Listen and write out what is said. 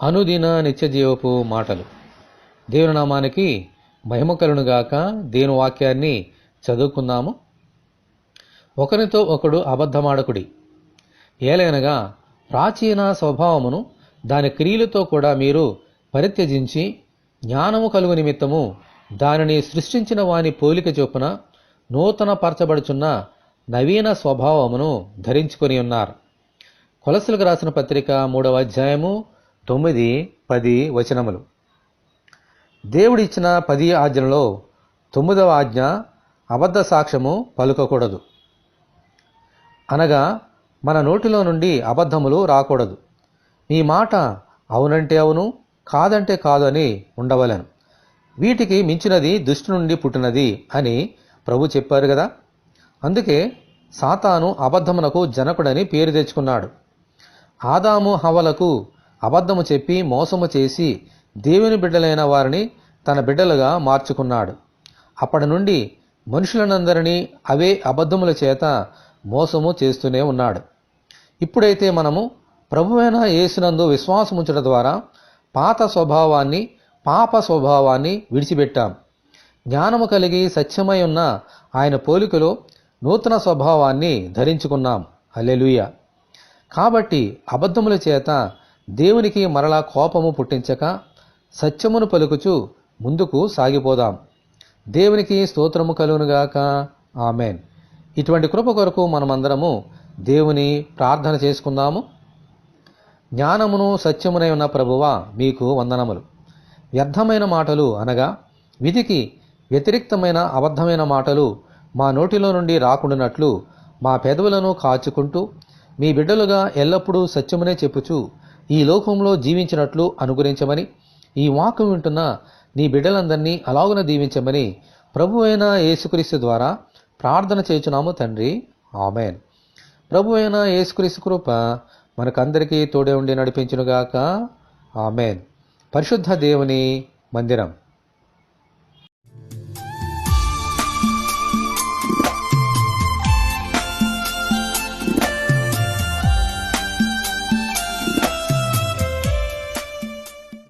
అనుదిన నిత్యజీవపు మాటలు. దేవుని నామానికి మహిమ కలుగునుగాక. దేవుని వాక్యాన్ని చదువుకుందాము. ఒకరితో ఒకడు అబద్ధమాడకుడి. ఏలైనగా ప్రాచీన స్వభావమును దాని క్రియలతో కూడా మీరు పరిత్యజించి జ్ఞానము కలుగు నిమిత్తము దానిని సృష్టించిన వాని పోలిక చొప్పున నూతన పరచబడుచున్న నవీన స్వభావమును ధరించుకొని ఉన్నారు. కొలస్సీలకు రాసిన పత్రిక 3వ అధ్యాయము 9, 10 వచనములు. దేవుడిచ్చిన 10 ఆజ్ఞలలో 9వ ఆజ్ఞ అబద్ధ సాక్ష్యము పలుకకూడదు. అనగా మన నోటిలో నుండి అబద్ధములు రాకూడదు. మీ మాట అవునంటే అవును, కాదంటే కాదు అని ఉండవలెను. వీటికి మించినది దుష్టు నుండి పుట్టినది అని ప్రభు చెప్పారు కదా. అందుకే సాతాను అబద్ధమునకు జనకుడని పేరు తెచ్చుకున్నాడు. ఆదాము హవ్వలకు అబద్ధము చెప్పి మోసము చేసి దేవుని బిడ్డలైన వారిని తన బిడ్డలుగా మార్చుకున్నాడు. అప్పటి నుండి మనుషులనందరినీ అవే అబద్ధముల చేత మోసము చేస్తూనే ఉన్నాడు. ఇప్పుడైతే మనము ప్రభువైన యేసునందు విశ్వాసముంచడం ద్వారా పాత స్వభావాన్ని, పాప స్వభావాన్ని విడిచిపెట్టాం. జ్ఞానము కలిగి సత్యమై ఉన్న ఆయన పోలికలో నూతన స్వభావాన్ని ధరించుకున్నాం. హల్లెలూయా. కాబట్టి అబద్ధముల చేత దేవునికి మరలా కోపము పుట్టించక సత్యమును పలుకుచు ముందుకు సాగిపోదాం. దేవునికి స్తోత్రము కలుగునుగాక. ఆమెన్. ఇటువంటి కృప కొరకు మనమందరము దేవుని ప్రార్థన చేసుకుందాము. జ్ఞానమును సత్యమునై ఉన్న ప్రభువా, మీకు వందనములు. వ్యర్థమైన మాటలు అనగా విధికి వ్యతిరిక్తమైన అబద్ధమైన మాటలు మా నోటిలో నుండి రాకుండానట్లు మా పెదవులను కాచుకుంటూ మీ బిడ్డలుగా ఎల్లప్పుడూ సత్యమునే చెప్పుచు ఈ లోకంలో జీవించినట్లు అనుగ్రహించమని, ఈ వాక్కు వింటున్న నీ బిడ్డలందరినీ అలాగున దీవించమని ప్రభువైన యేసుక్రీస్తు ద్వారా ప్రార్థన చేయుచున్నాము తండ్రి. ఆమెన్. ప్రభువైన యేసుక్రీస్తు కృప మనకందరికీ తోడే ఉండి నడిపించునుగాక. ఆమెన్. పరిశుద్ధ దేవుని మందిరం.